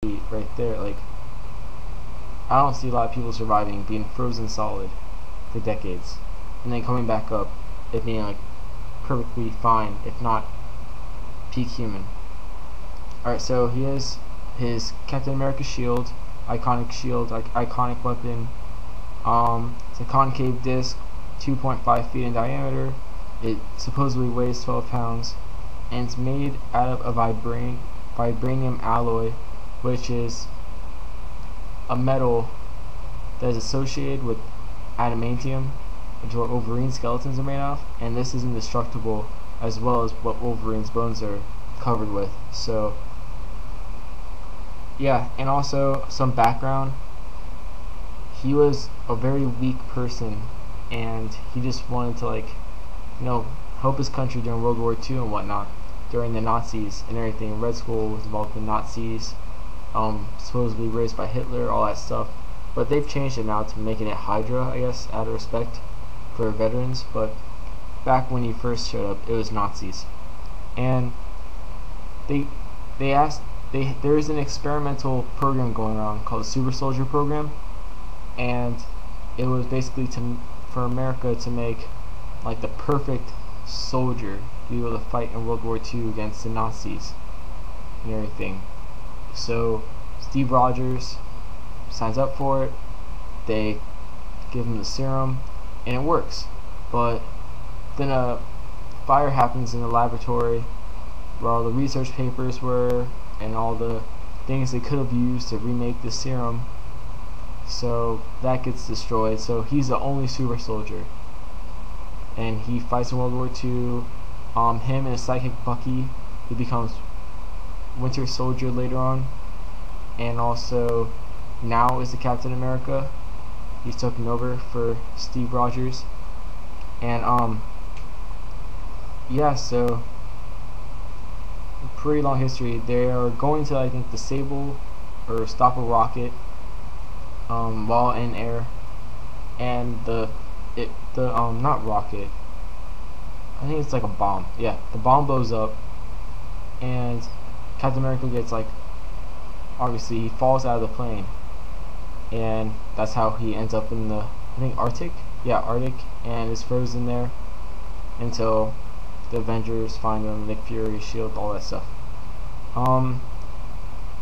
right there. Like, I don't see a lot of people surviving being frozen solid for decades and then coming back up and being like perfectly fine, if not peak human. Alright, so he has his Captain America shield, iconic weapon. It's a concave disc, 2.5 feet in diameter. It supposedly weighs 12 pounds, and it's made out of a vibranium alloy, which is a metal that is associated with adamantium, which is what Wolverine's skeletons are made of, and this is indestructible, as well as what Wolverine's bones are covered with. So yeah, and also some background. He was a very weak person, and he just wanted to, like, help his country during World War II and whatnot, during the Nazis and everything. Red Skull was involved in Nazis, supposedly raised by Hitler, all that stuff. But they've changed it now to making it Hydra, I guess, out of respect for veterans. But back when he first showed up, it was Nazis, and there is an experimental program going on called the Super Soldier Program, and it was basically for America to make like the perfect soldier to be able to fight in World War II against the Nazis and everything. So Steve Rogers signs up for it. They give him the serum, and it works. But then a fire happens in the laboratory where all the research papers were and all the things they could have used to remake the serum. So that gets destroyed. So he's the only super soldier, and he fights in World War II. Him and his sidekick Bucky, he becomes Winter Soldier later on, and also now is the Captain America. He's taken over for Steve Rogers, and yeah, so pretty long history. They are going to, I think, disable or stop a rocket while in air, and not rocket, I think it's like a bomb. Yeah, the bomb blows up, and Captain America gets, like, obviously he falls out of the plane, and that's how he ends up in the, I think, Arctic. Yeah, Arctic, and is frozen there until the Avengers find him, Nick Fury, Shield, all that stuff.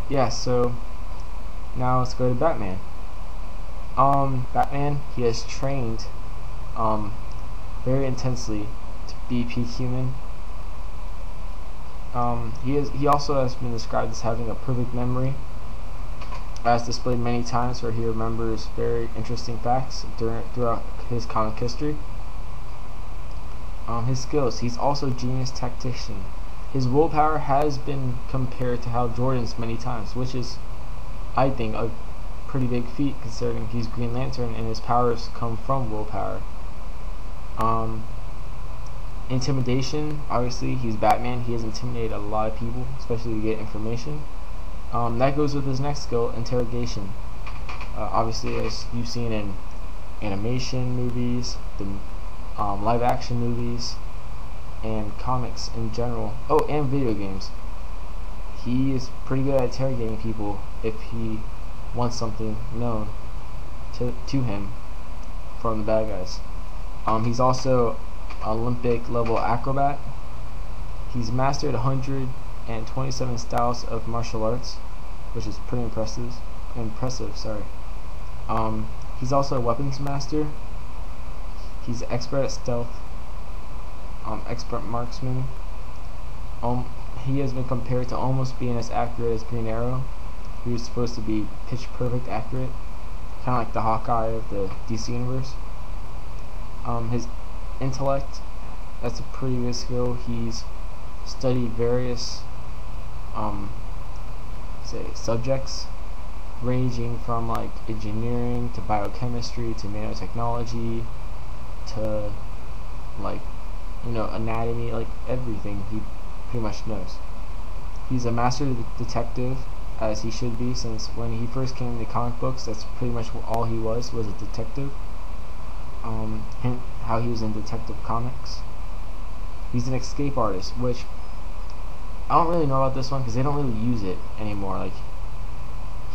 Yeah, so now let's go to Batman. Batman, he has trained very intensely to be peak human. He also has been described as having a perfect memory, as displayed many times, where he remembers very interesting facts throughout his comic history. His skills, he's also a genius tactician. His willpower has been compared to Hal Jordan's many times, which is, I think, a pretty big feat considering he's Green Lantern and his powers come from willpower. Intimidation, obviously he's Batman, he has intimidated a lot of people, especially to get information. That goes with his next skill, interrogation. Obviously, as you've seen in animation movies, the live action movies, and comics in general, and video games, he is pretty good at interrogating people if he wants something known to him from the bad guys. He's also Olympic level acrobat. He's mastered 127 styles of martial arts, which is pretty impressive. He's also a weapons master. He's expert at stealth, expert marksman. He has been compared to almost being as accurate as Green Arrow, who is supposed to be pitch perfect accurate, kind of like the Hawkeye of the DC universe. His intellect, that's a pretty good skill. He's studied various subjects, ranging from like engineering to biochemistry to nanotechnology to, like, anatomy, like everything he pretty much knows. He's a master detective, as he should be, since when he first came in the comic books, that's pretty much all he was a detective. How he was in Detective Comics. He's an escape artist, which I don't really know about this one because they don't really use it anymore. Like,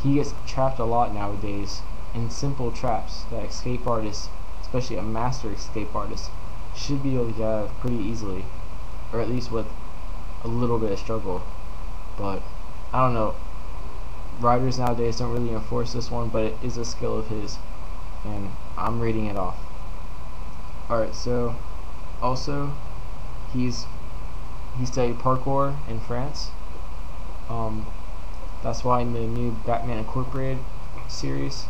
he gets trapped a lot nowadays in simple traps that escape artists, especially a master escape artist, should be able to get out of pretty easily, or at least with a little bit of struggle. But I don't know, writers nowadays don't really enforce this one, but it is a skill of his, and I'm reading it off. Alright, so also he studied parkour in France. That's why in the new Batman Incorporated series,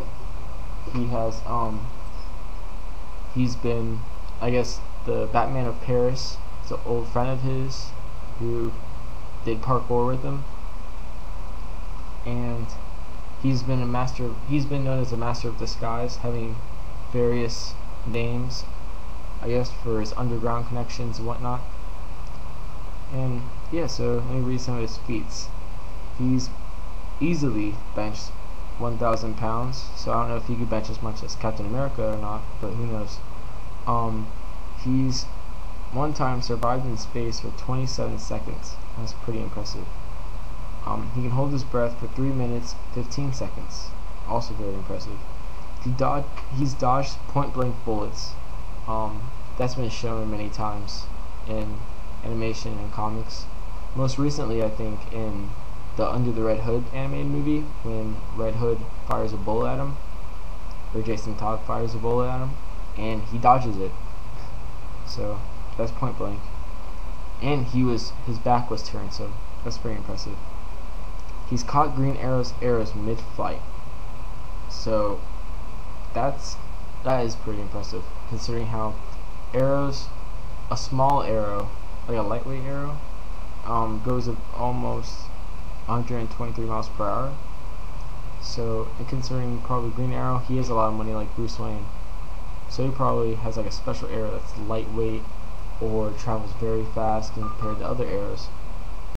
he's been, I guess, the Batman of Paris is an old friend of his who did parkour with him, and he's been known as a master of disguise, having various names, I guess, for his underground connections and whatnot. And yeah, so let me read some of his feats. He's easily benched 1,000 pounds, so I don't know if he could bench as much as Captain America or not, but who knows. He's one time survived in space for 27 seconds. That's pretty impressive. He can hold his breath for 3 minutes 15 seconds. Also very impressive. He's dodged point blank bullets. That's been shown many times in animation and comics. Most recently, I think, in the Under the Red Hood animated movie, when Red Hood fires a bullet at him, or Jason Todd fires a bullet at him, and he dodges it. So that's point blank. And his back was turned, so that's very impressive. He's caught Green Arrow's arrows mid-flight. So that is pretty impressive, considering how arrows, a small arrow, like a lightweight arrow, goes at almost 123 miles per hour. So, and considering probably Green Arrow, he has a lot of money like Bruce Wayne, so he probably has like a special arrow that's lightweight or travels very fast compared to other arrows.